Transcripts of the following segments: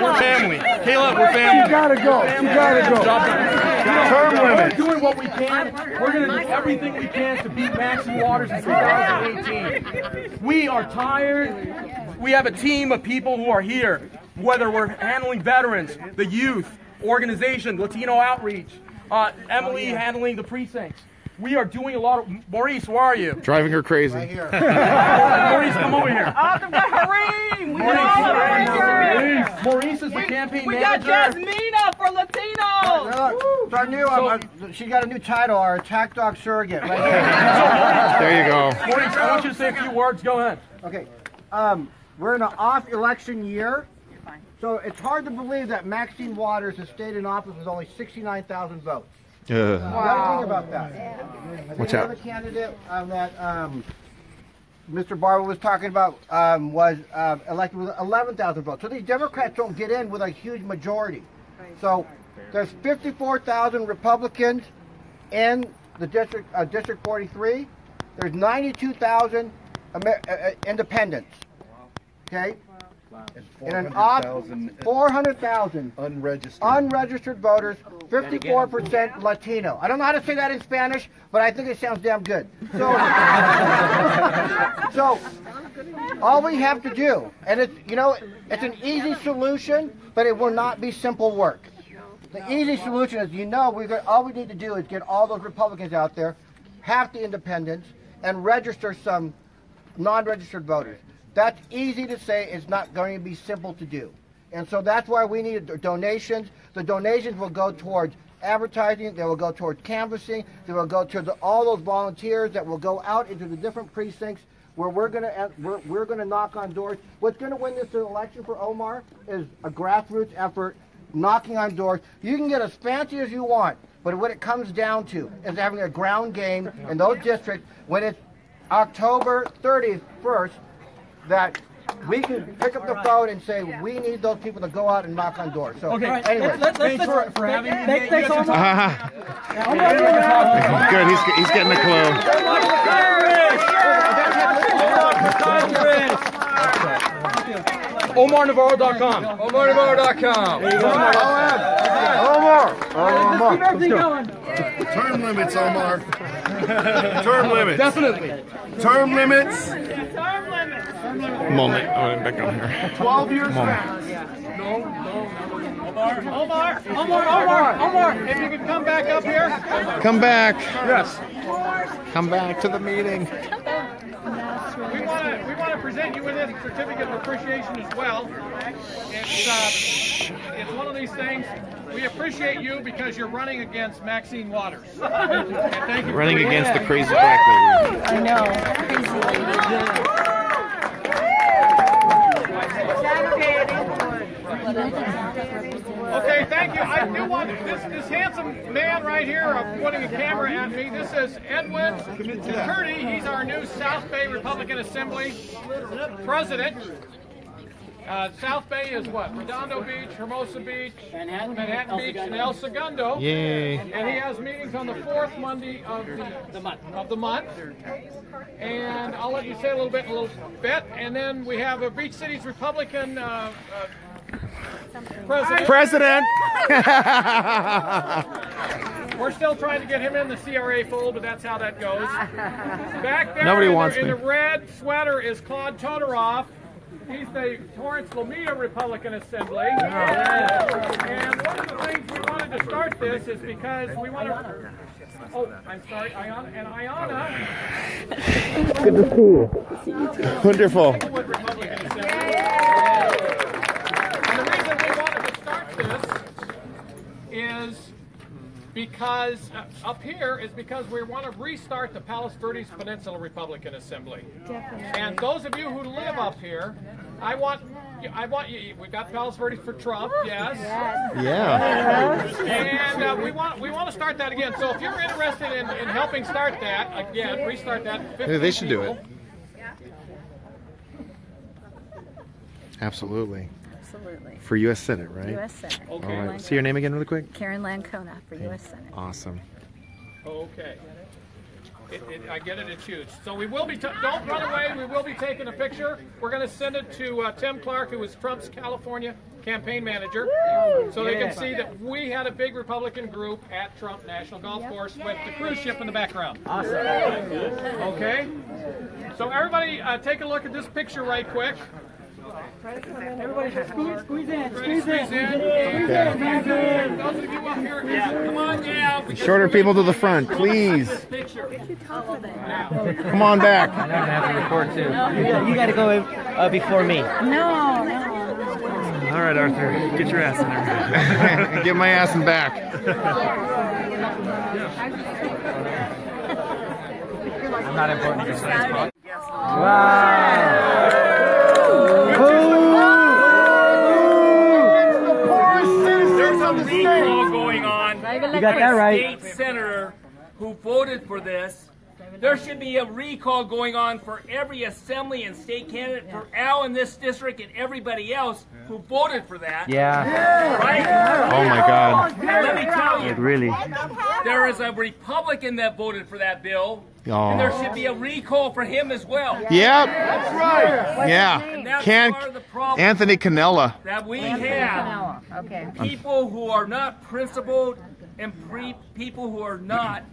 We're family. Caleb, we're family. You gotta go. You gotta go. Term limits. We're doing what we can. We're going to do everything we can to beat Maxine Waters in 2018. We are tired. We have a team of people who are here, whether we're handling veterans, the youth, organization, Latino outreach, Emily handling the precincts. We are doing a lot of... Maurice, where are you? Driving her crazy. Right here. Maurice, come over here. Maurice is the campaign manager. We got Jasmina for Latinos. She got a new title, our attack dog surrogate. Right there you go. Maurice, I want you to say a few words. Go ahead. Okay. We're in an off-election year, so it's hard to believe that Maxine Waters has stayed in office with only 69,000 votes. You gotta think about that. Watch out. Another candidate that Mr. Barber was talking about was elected with 11,000 votes. So these Democrats don't get in with a huge majority. So there's 54,000 Republicans in the District 43. There's 92,000 independents. Okay? And 400,000 unregistered voters, 54% Latino. I don't know how to say that in Spanish, but I think it sounds damn good. So, all we have to do, and it's an easy solution, but it will not be simple work. The easy solution is, all we need to do is get all those Republicans out there, half the independents, and register some non-registered voters. That's easy to say. It's not going to be simple to do. And so that's why we need donations. The donations will go towards advertising. They will go towards canvassing. They will go to all those volunteers that will go out into the different precincts where we're going to knock on doors. What's going to win this election for Omar is a grassroots effort, knocking on doors. You can get as fancy as you want, but what it comes down to is having a ground game in those districts when it's October 31st, that we can pick up the phone and say we need those people to go out and knock on doors. So anyway, thanks for having me. Thanks, Omar. Good, he's getting a clue. OmarNavarro.com. OmarNavarro.com. Omar. Term limits, Omar. Term limits. Definitely. Term limits. Moment. I'm back on here. 12 years back. Omar, if you could come back up here. Come back. Yes. Come back to the meeting. We want to present you with this certificate of appreciation as well. It's one of these things. We appreciate you because you're running against Maxine Waters. And thank you. Running against the crazy black lady. I know. Crazy lady. Okay, thank you. I do want this handsome man right here pointing a camera at me. This is Edwin McCurdy. He's our new South Bay Republican Assembly president. South Bay is what? Redondo Beach, Hermosa Beach, Manhattan Beach, and El Segundo. Yay. And he has meetings on the fourth Monday of the month. And I'll let you say a little bit. And then we have a Beach Cities Republican president. We're still trying to get him in the CRA fold, but that's how that goes. Back there Nobody wants in me. the red sweater is Claude Todoroff. He's the Torrance Lomita Republican Assembly. And one of the things we wanted to start this is because we want to... Oh, I'm sorry, Ayana. And Ayana... Good to see you. Wonderful. Republican Assembly. And the reason we wanted to start this is because up here is because we want to restart the Palos Verdes Peninsula Republican Assembly. Definitely. And those of you who live up here, I want you. We've got Palos Verdes for Trump, yes. Yeah. And we want to start that again. So if you're interested in helping start that again, restart that. They should do it. Absolutely. Absolutely. For U.S. Senate, right? U.S. Senate. Okay. All right. Say your name again really quick. Karen Lancona for U.S. Senate. Awesome. Okay. I get it, it's huge. So we will be, don't run away, we will be taking a picture. We're going to send it to Tim Clark, who is Trump's California campaign manager, so they can see that we had a big Republican group at Trump National Golf Course with the cruise ship in the background. Awesome. Okay? So everybody take a look at this picture right quick. Everybody just squeeze in. Those of you up here, come on down. Shorter people to the front, please. Come on back. You got to go before me. No. All right, Arthur, get your ass in there. Get my ass in back. I'm not important. There's a recall going on. You got that right. State senator who voted for this. There should be a recall going on for every assembly and state candidate for Al in this district and everybody else who voted for that. Yeah. Right? Oh my God. Let me tell you. Really? There is a Republican that voted for that bill. Oh. And there should be a recall for him as well. Yep. That's right. Yeah. And that's part of the problem. Anthony Cannella. That we have people who are not principled and people who are not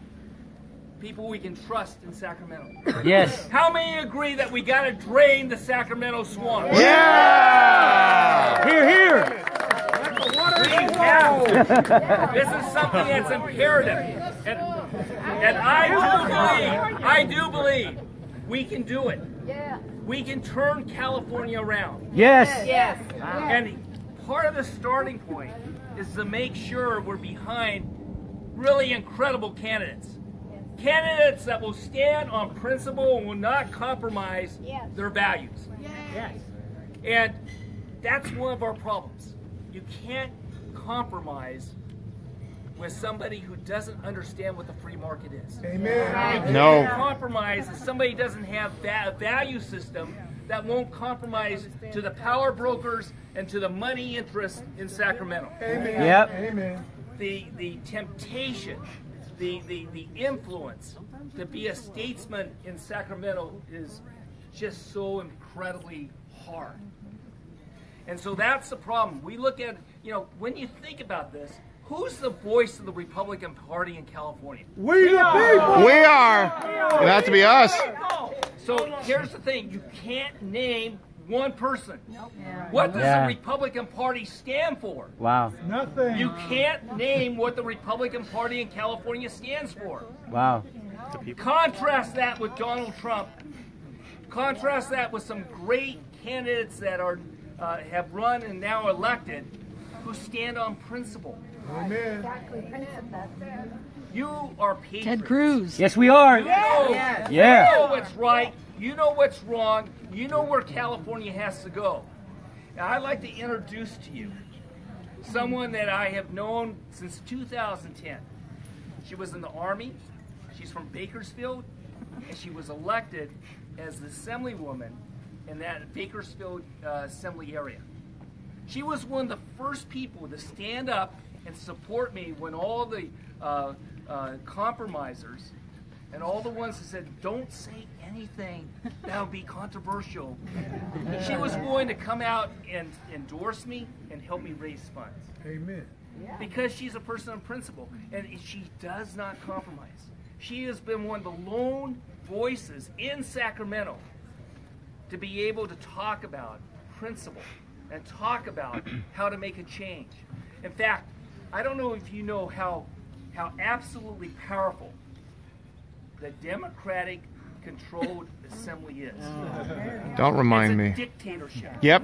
people we can trust in Sacramento. Yes. How many agree that we got to drain the Sacramento swamp? Yeah. Here. We have to. This is something that's imperative. And I do believe we can do it. We can turn California around. Yes. And part of the starting point is to make sure we're behind really incredible candidates. Candidates that will stand on principle and will not compromise their values. Yes. And that's one of our problems. You can't compromise with somebody who doesn't understand what the free market is. Amen. You No. can't compromise if somebody doesn't have a value system that won't compromise to the power brokers and to the money interests in Sacramento. Amen. Yep. Amen. The temptation, the influence to be a statesman in Sacramento is just so incredibly hard. And so that's the problem. We look at, when you think about this, who's the voice of the Republican Party in California? We the people. We are. It has to be us. So here's the thing. You can't name one person. What does the Republican Party stand for? Wow. Nothing. You can't name what the Republican Party in California stands for. Wow. Contrast that with Donald Trump. Contrast that with some great candidates that are have run and now elected who stand on principle. Amen. You are patriots. Ted Cruz. Yes, we are. You know, you know what's right. You know what's wrong. You know where California has to go. Now, I'd like to introduce to you someone that I have known since 2010. She was in the Army. She's from Bakersfield, and she was elected as the assemblywoman in that Bakersfield assembly area. She was one of the first people to stand up and support me when all the compromisers and all the ones that said, don't say anything that would be controversial. She was willing to come out and endorse me and help me raise funds. Amen. Because she's a person of principle, and she does not compromise. She has been one of the lone voices in Sacramento to be able to talk about principle and talk about how to make a change. In fact, I don't know if you know how absolutely powerful the Democratic controlled assembly is. Don't remind me. It's a dictatorship. Yep.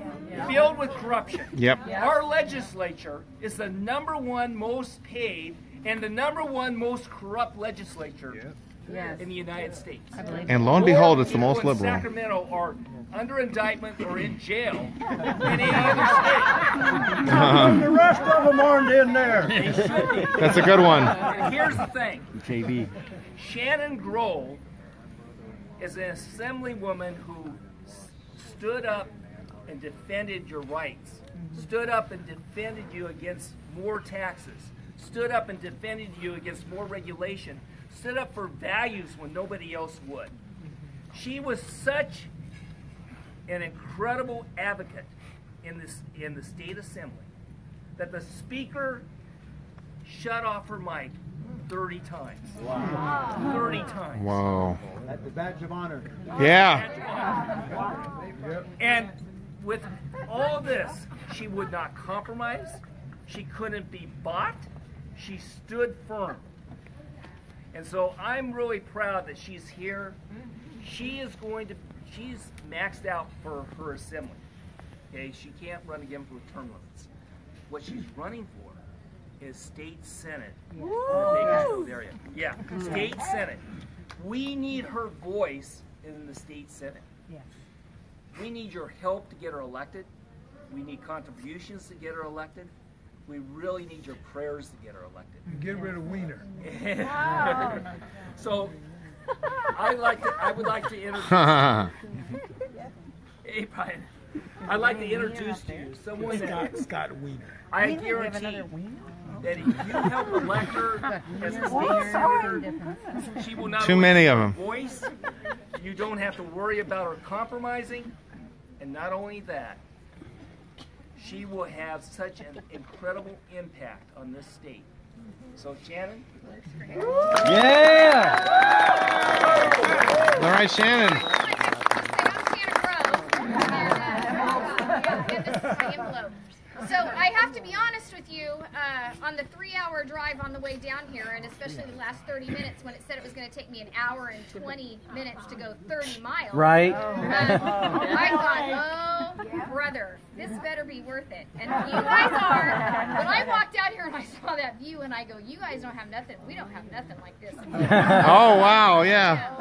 Filled with corruption. Yep. Our legislature is the #1 most paid and the #1 most corrupt legislature in the United States. And lo and behold, it's the More most people in liberal. Sacramento are under indictment or in jail than any other state. The rest of them aren't in there. They should be. That's a good one. And here's the thing. JB. Shannon Grohl is an assemblywoman who stood up and defended your rights, stood up and defended you against more taxes, stood up and defended you against more regulation, stood up for values when nobody else would. She was such an incredible advocate in the state assembly that the speaker shut off her mic 30 times. Wow. 30 times. Whoa. At the badge of honor. Yeah. And with all this, she would not compromise. She couldn't be bought. She stood firm. And so I'm really proud that she's here. She's maxed out for her assembly. Okay, she can't run again for term limits. What she's running for is state senate. Area. Yeah, state senate. We need her voice in the state senate. Yes. We need your help to get her elected. We need contributions to get her elected. We really need your prayers to get her elected. Get rid of Wiener. So I would like to introduce. Hey, Brian. I'd like to introduce to you someone that Scott Wiener. I guarantee that if you help elect her as a state senator, she will not Too many of them. voice. You don't have to worry about her compromising, and not only that, she will have such an incredible impact on this state. So, Shannon. Yeah. All right, Shannon. So I have to be honest with you, on the 3-hour drive on the way down here, and especially the last 30 minutes when it said it was going to take me an hour and 20 minutes to go 30 miles. Right. I thought, oh, brother, this better be worth it. And you guys are. When I walked out here and I saw that view and I go, you guys don't have nothing. We don't have nothing like this. Oh, wow, yeah.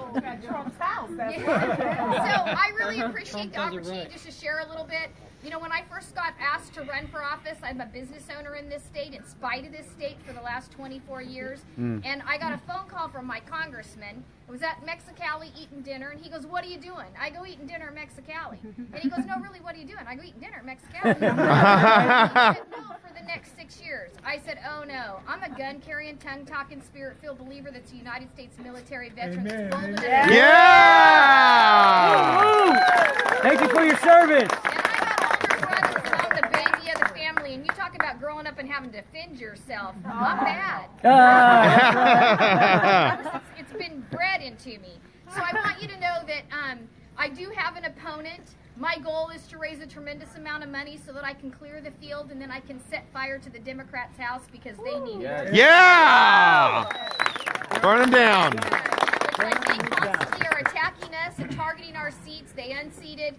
Trump's house. So I really appreciate the opportunity just to share a little bit. You know, when I first got asked to run for office, I'm a business owner in this state, in spite of this state, for the last 24 years. And I got a phone call from my congressman. I was at Mexicali eating dinner, and he goes, what are you doing? I go, eating dinner at Mexicali. And he goes, no, really, what are you doing? I go, eating dinner at Mexicali. He said, no, for the next 6 years. I said, oh, no. I'm a gun-carrying, tongue-talking, spirit-filled believer that's a United States military veteran. Amen. Yeah! Thank you for your service. And you talk about growing up and having to defend yourself. I'm bad. It's been bred into me. So I want you to know that I do have an opponent. My goal is to raise a tremendous amount of money so that I can clear the field and then I can set fire to the Democrats' house because they need it. Yeah! Burn them down. Which I think constantly are attacking us and targeting our seats. They unseated.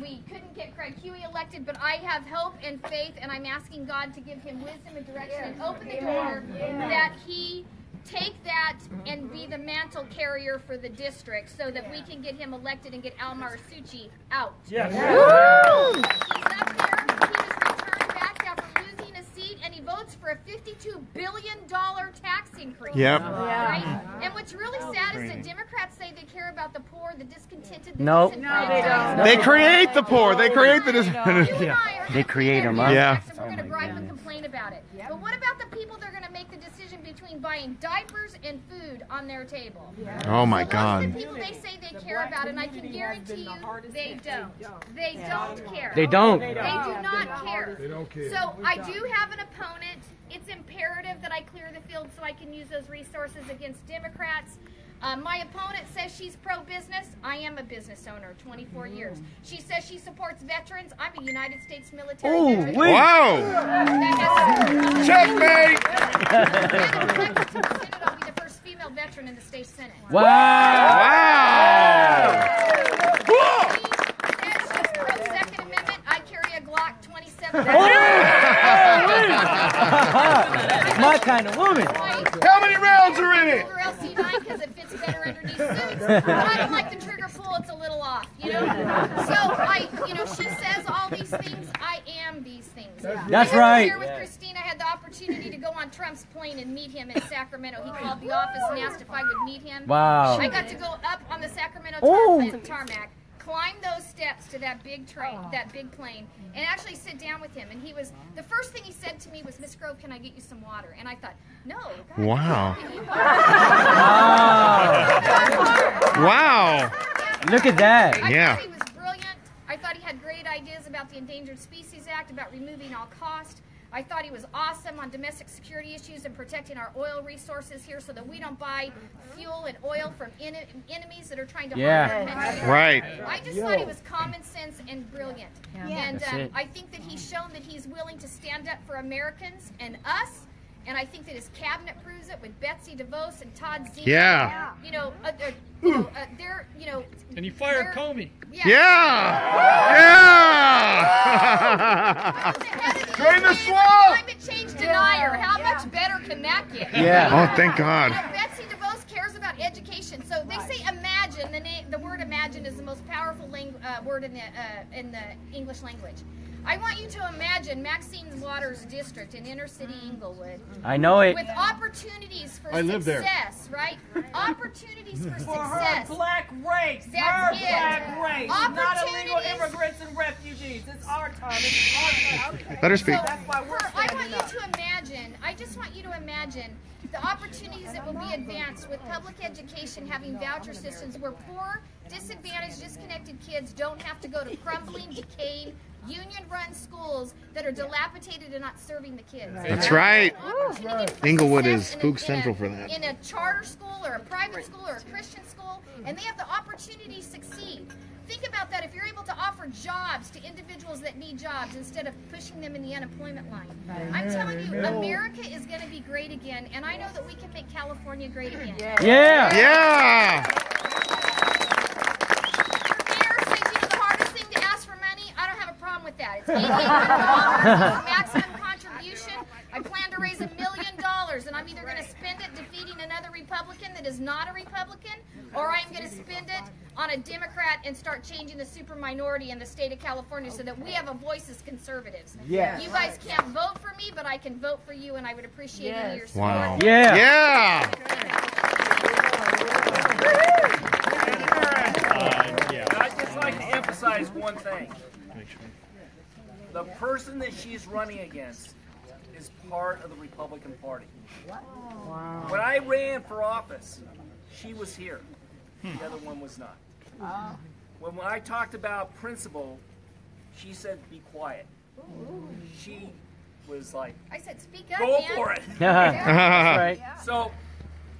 We couldn't get Craig Huey elected, but I have hope and faith, and I'm asking God to give him wisdom and direction and open the door that he take that and be the mantle carrier for the district so that we can get him elected and get Al Marasucci out. Yes. He's up there. He was returned back after losing a seat, and he votes for a $52 billion tax increase. Yep. Right? And what's really sad is that Democrats say they care about the poor, the discontented, the Nope. disenfranchised. They create the poor. They create the They create them, huh? Yeah. So we're going to gripe and complain about it. But what about the people that are going to make the decision between buying diapers and food on their table? Oh, my So those are God. the people they say they care about, and I can guarantee you they don't. They don't care. They don't. They do not care. They don't care. So I do have an opponent. It's imperative that I clear the field so I can use those resources against Democrats. My opponent says she's pro-business. I am a business owner, 24 years. She says she supports veterans. I'm a United States military veteran. Wow! Checkmate! And if elected to the Senate, I'll be the first female veteran in the state Senate. Wow! She says she's pro-Second Amendment. I carry a Glock 27. My kind of woman. How many rounds are in it? LC9 because it fits better underneath suits. I don't like the trigger pull; it's a little off, you know. So she says all these things. I am these things. That's right. Here with Christine, I had the opportunity to go on Trump's plane and meet him in Sacramento. He called the office and asked if I would meet him. Wow. I got to go up on the Sacramento tarmac, climb those steps to that big train, that big plane, and actually sit down with him. And he was, the first thing he said to me was, "Miss Grove, can I get you some water?" And I thought, no. God, Wow. Wow. Look at that. I Yeah. thought he was brilliant. I thought he had great ideas about the Endangered Species Act, about removing all cost. I thought he was awesome on domestic security issues and protecting our oil resources here so that we don't buy fuel and oil from enemies that are trying to harm our country. Right. I just thought he was common sense and brilliant. And That's it. I think that he's shown that he's willing to stand up for Americans and us. And I think that his cabinet proves it with Betsy DeVos and Todd Zima. Yeah. You know, they're, you know. And you fired Comey. Yeah. Drain the swamp! Climate change denier. How much better can that get? Yeah. Oh, thank God. You know, Betsy DeVos cares about education. So they say imagine. The word imagine is the most powerful word in the English language. I want you to imagine Maxine Waters' district in inner city Inglewood. I know it. With opportunities for live there. success, right? Opportunities for For her success. black race. That's her it. black race. Not illegal Opportunities. immigrants and refugees. It's our time. It's our time. Let her speak. So that's why we're I standing want you up. to imagine, I just want you to imagine the opportunities that will be advanced with public education having voucher systems where poor, disadvantaged, disconnected kids don't have to go to crumbling, decaying, union-run schools that are dilapidated and not serving the kids. That's right. Opportunity for Inglewood success is in Spook Central for that. In a charter school or a private school or a Christian school, and they have the opportunity to succeed. Think about that if you're able to offer jobs to individuals that need jobs instead of pushing them in the unemployment line. I'm telling you, America is going to be great again, and I know that we can make California great again. Yeah. Yeah. Mayor says, you know, the hardest thing to ask for money, I don't have a problem with that. It's $8,800 maximum contribution. I plan to raise $1 million, and I'm either going to spend it defeating another Republican that is not a Republican, or I'm going to spend it on a Democrat and start changing the super minority in the state of California so that we have a voice as conservatives. Yes. You guys can't vote for me, but I can vote for you, and I would appreciate any of your support. Wow. Yeah. Yeah. I'd just like to emphasize one thing. The person that she's running against is part of the Republican Party. When I ran for office, she was here. The other one was not. When I talked about principle, she said, "Be quiet." She was like, I said, speak up, "Go man. for it." That's right. So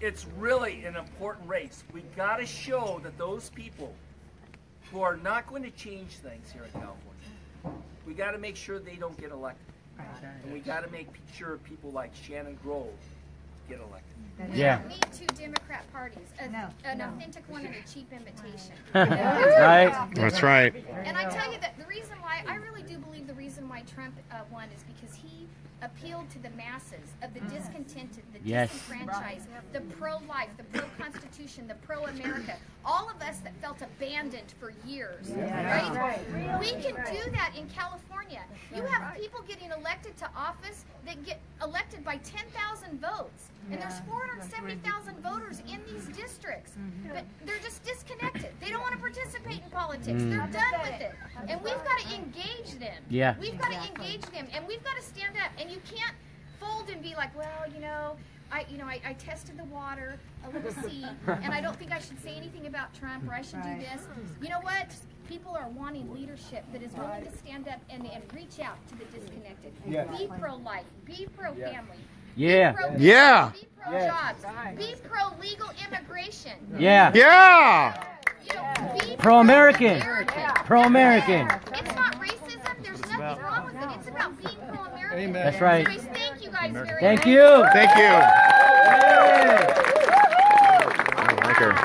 it's really an important race. We got to show that those people who are not going to change things here in California, we got to make sure they don't get elected. And we got to make sure people like Shannon Grove get elected. We Yeah. don't need two Democrat parties, an authentic one and a cheap imitation. Right. That's right. And I tell you that the reason why, I really do believe the reason why Trump won is because he appealed to the masses of the discontented, the Yes. disenfranchised, the pro-life, the pro-constitution, the pro-America, all of us that felt abandoned for years, right? We can do that in California. You have people getting elected to office that get elected by 10,000 votes. And there's 470,000 voters in these districts. But they're just disconnected. They don't want to participate in politics. They're done with it. And we've got to engage them. Yeah. We've got to engage them. And we've got to stand up. And you can't fold and be like, well, I tested the water, a little see, and I don't think I should say anything about Trump or I should do this. You know what? People are wanting leadership that is willing to stand up and reach out to the disconnected. Be pro-life. Be pro-family. Yeah. Be pro Yeah. Be pro-jobs. Be pro-legal immigration. Yeah. Yeah. You know, be Pro-American. pro-American. Pro-American. It's not racism. There's nothing wrong with it. It's about being pro-American. That's right. Anyways, thank you guys very much. Thank you. Thank you. Yeah. I like her. I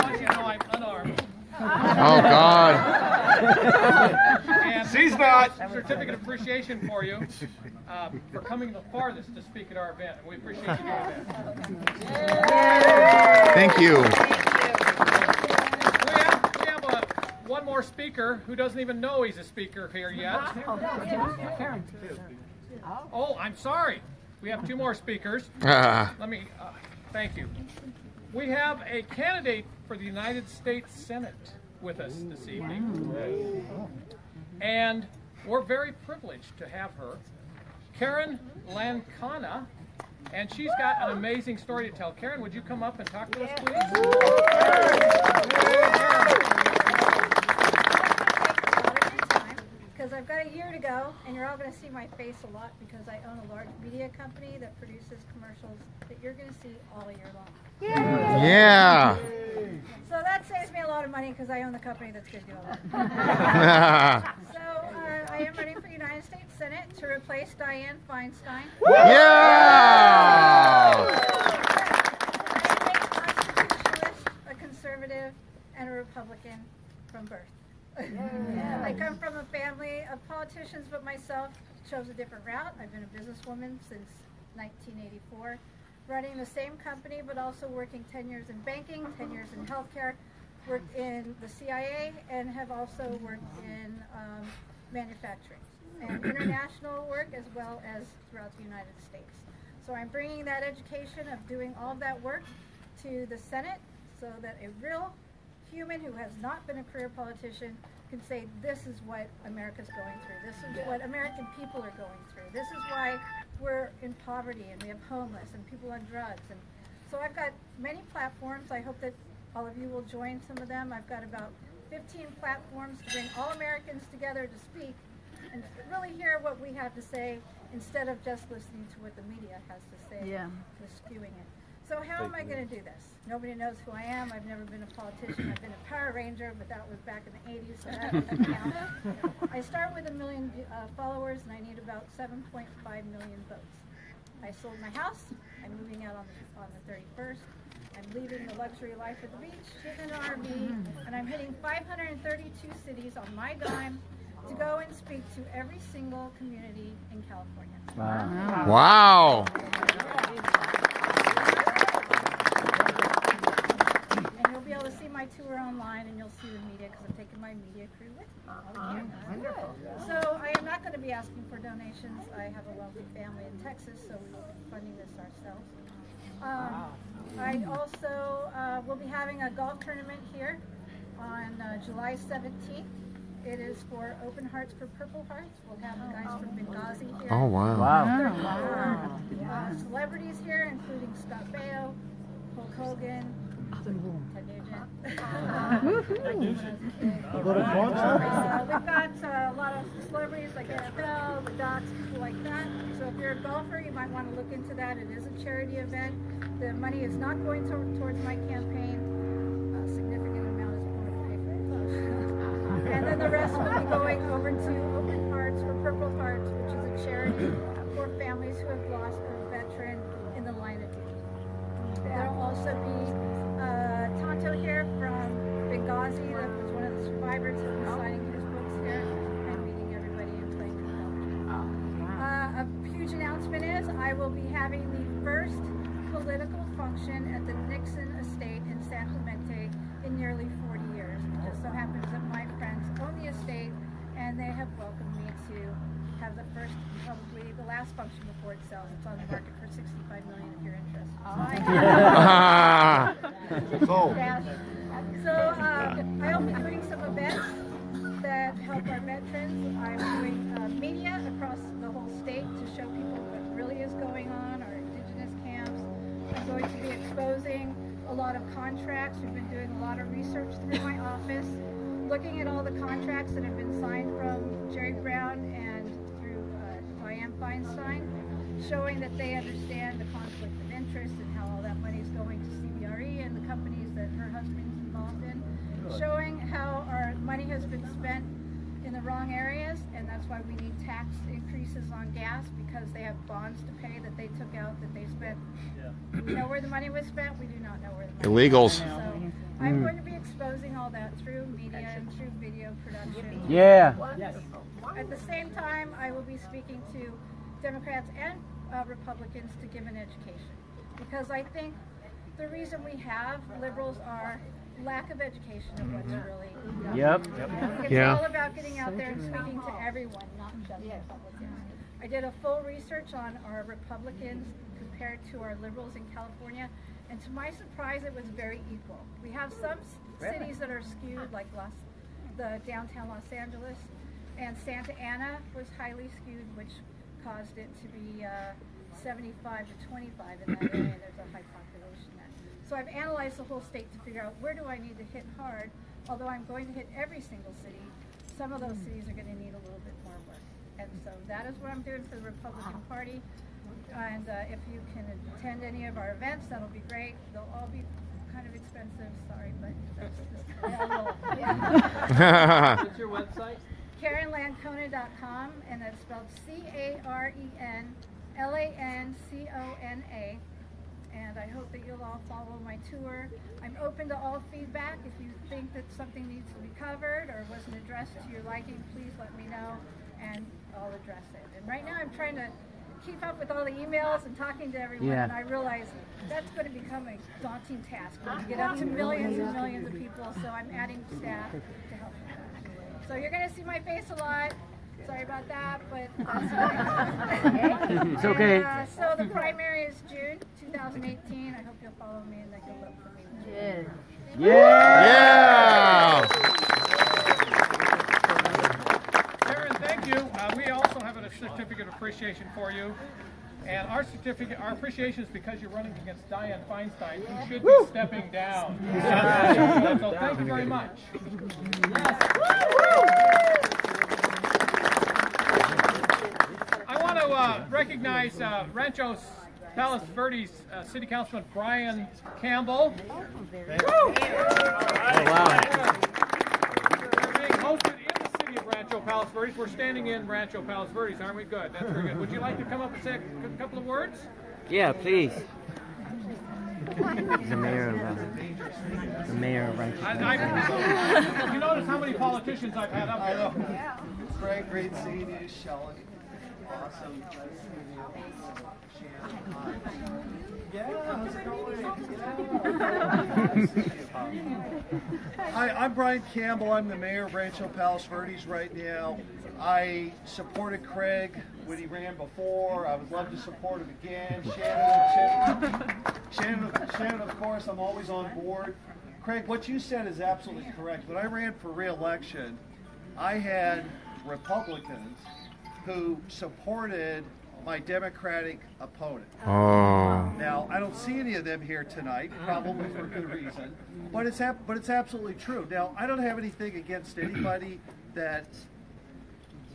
want you to know I'm unarmed. Oh, God. And She's not. certificate of appreciation for you for coming the farthest to speak at our event. And we appreciate you doing that. Thank you. We have one more speaker who doesn't even know he's a speaker here yet. Oh, I'm sorry. We have two more speakers. Let me, thank you. We have a candidate for the United States Senate with us this evening. And we're very privileged to have her, Karen Lankana, and she's got an amazing story to tell. Karen, would you come up and talk to us, please? Because I've got a year to go, and you're all going to see my face a lot because I own a large media company that produces commercials that you're going to see all year long. Yeah. So that saves me a lot of money because I own the company that's going to do all that. So I am running for United States Senate to replace Dianne Feinstein. Yeah. I'm a constitutionalist, a conservative, and a Republican from birth. I come from a family of politicians, but myself chose a different route. I've been a businesswoman since 1984, running the same company, but also working 10 years in banking, 10 years in healthcare, worked in the CIA, and have also worked in manufacturing and international work as well as throughout the United States. So I'm bringing that education of doing all of that work to the Senate so that a real human who has not been a career politician can say, this is what America's going through. This is what American people are going through. This is why we're in poverty and we have homeless and people on drugs. And so I've got many platforms. I hope that all of you will join some of them. I've got about 15 platforms to bring all Americans together to speak and really hear what we have to say instead of just listening to what the media has to say, skewing it. So how am I going to do this? Nobody knows who I am. I've never been a politician. I've been a Power Ranger, but that was back in the 80s, so that doesn't count. I start with 1 million followers, and I need about 7.5 million votes. I sold my house. I'm moving out on the 31st. I'm leaving the luxury life at the beach, getting an RV, and I'm hitting 532 cities on my dime to go and speak to every single community in California. Wow. And you'll be able to see my tour online, and you'll see the media because I'm taking my media crew with me. So I am not going to be asking for donations. I have a wealthy family in Texas, so we will be funding this ourselves. I also will be having a golf tournament here on July 17th. It is for Open Hearts for Purple Hearts. We'll have the guys from Benghazi here. Oh, wow. Celebrities here, including Scott Baio, Hulk Hogan, Ted Nugent. We've got a lot of celebrities like NFL, the Docs, people like that. So if you're a golfer, you might want to look into that. It is a charity event. The money is not going towards my campaign. A significant amount is going to pay for it. And then the rest will be going over to Open Hearts for Purple Hearts, which is a charity for families who have lost a veteran in the line of duty. There will also be Tonto here from Benghazi, that was one of the survivors who was signing his books here and meeting everybody and playing the a huge announcement is I will be having the first political function at the Nixon estate in San Clemente in nearly 40 years. It just so happens that my friends own the estate and they have welcomed me to have the first, probably the last function before it sells. It's on the market for $65 million if you're interested. So I'll be doing some events that help our veterans. I'm doing media across the whole state to show people what really is going on, our indigenous camps. I'm going to be exposing a lot of contracts. We've been doing a lot of research through my office, looking at all the contracts that have been signed from Jerry Brown and through Dianne Feinstein, showing that they understand the conflict of interest and how all that money is going to CBRE and the companies that her husband's involved in, showing how our money has been spent in the wrong areas, and that's why we need tax increases on gas, because they have bonds to pay that they took out that they spent. We know where the money was spent, we do not know where the money Illegals. was spent. So I'm going to be exposing all that through media and through video production. Yeah. At the same time, I will be speaking to Democrats and Republicans to give an education, because I think the reason we have liberals are lack of education of what's really It's all about getting out there and speaking to everyone, not just Republicans. I did a full research on our Republicans compared to our liberals in California, And to my surprise, it was very equal. We have some cities that are skewed, like the downtown Los Angeles, and Santa Ana was highly skewed, which caused it to be 75 to 25 in that area. There's a high population there. So I've analyzed the whole state to figure out where do I need to hit hard. Although I'm going to hit every single city, some of those cities are going to need a little bit more work. And so that is what I'm doing for the Republican Party. And if you can attend any of our events, that'll be great. They'll all be kind of expensive, sorry, but that's just What's your website? KarenLancona.com, and that's spelled CarenLancona. And I hope that you'll all follow my tour. I'm open to all feedback. If you think that something needs to be covered or wasn't addressed to your liking, please let me know, and I'll address it. And right now I'm trying to keep up with all the emails and talking to everyone, and I realize that's going to become a daunting task when you get up to millions and millions of people, so I'm adding staff to help with that. So you're going to see my face a lot. Sorry about that, but that's okay. It's okay. So the primary is June 2018. I hope you'll follow me and that you'll vote for me. Yeah! Karen, thank you. We also have a certificate of appreciation for you. And our appreciation is because you're running against Dianne Feinstein, who should be stepping down. So thank you very much. I want to recognize Rancho Palos Verdes City Councilman Brian Campbell. Oh, wow. We're being hosted in the city of Rancho Palos Verdes. We're standing in Rancho Palos Verdes, aren't we? Good. That's very good. Would you like to come up and say a couple of words? Yeah, please. The mayor of Rancho. You notice how many politicians I've had up here? Great seeing you, Shelley. Awesome. Hi, I'm Brian Campbell. I'm the mayor of Rancho Palos Verdes right now. I supported Craig when he ran before. I would love to support him again. Shannon, of course, I'm always on board. Craig, what you said is absolutely correct. When I ran for re-election, I had Republicans who supported my Democratic opponent. Oh. Now, I don't see any of them here tonight, probably for good reason, but it's absolutely true. Now, I don't have anything against anybody that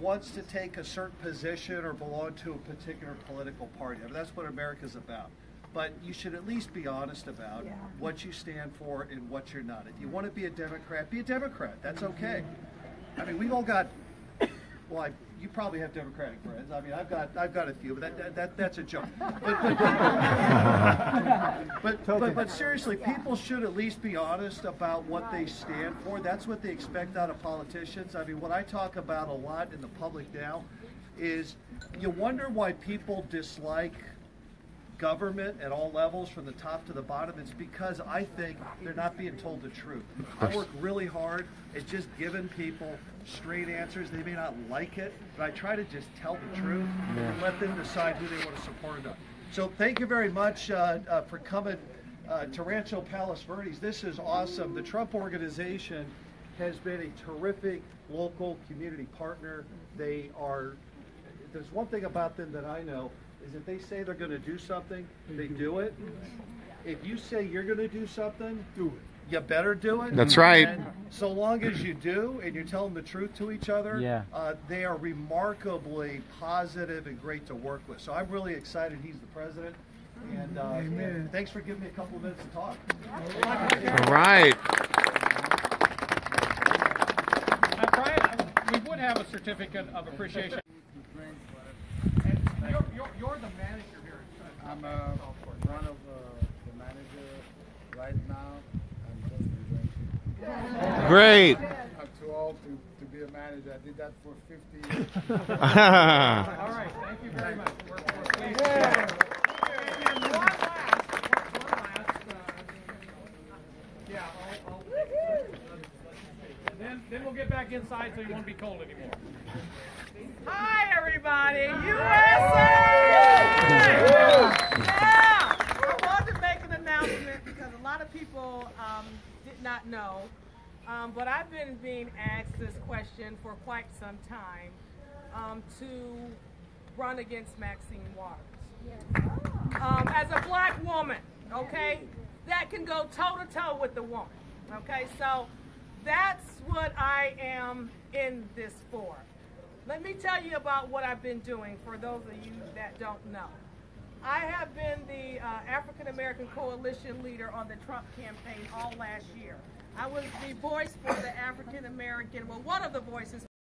wants to take a certain position or belong to a particular political party. I mean, that's what America's about. But you should at least be honest about what you stand for and what you're not. If you want to be a Democrat, be a Democrat. That's okay. I mean, we've all got, well, you probably have Democratic friends. I mean, I've got a few, but that's a joke. But seriously, people should at least be honest about what they stand for. That's what they expect out of politicians. I mean, what I talk about a lot in the public now is you wonder why people dislike government at all levels from the top to the bottom. It's because I think they're not being told the truth. I work really hard at just giving people straight answers. They may not like it, but I try to just tell the truth and let them decide who they want to support or not. So thank you very much for coming to Rancho Palos Verdes. This is awesome. The Trump Organization has been a terrific local community partner. There's one thing about them that I know, is if they say they're going to do something, they do it. If you say you're going to do something, do it. You better do it. That's right. And so long as you do, and you're telling the truth to each other, they are remarkably positive and great to work with. So I'm really excited he's the president. And thanks for giving me a couple of minutes to talk. All right. Brian, we would have a certificate of appreciation. You're the manager here. I'm one of the manager right now. Great. I'm too old to be a manager. I did that for 50 years. All right, thank you very much. We're pleased. And one last, then we'll get back inside so you won't be cold anymore. Hi, everybody! USA! Yeah! I want to make an announcement. not know, but I've been being asked this question for quite some time to run against Maxine Waters. As a black woman, okay, that can go toe-to-toe with the woman, okay? So that's what I am in this for. Let me tell you about what I've been doing for those of you that don't know. I have been the African American Coalition leader on the Trump campaign all last year. I was the voice for the African American, well, one of the voices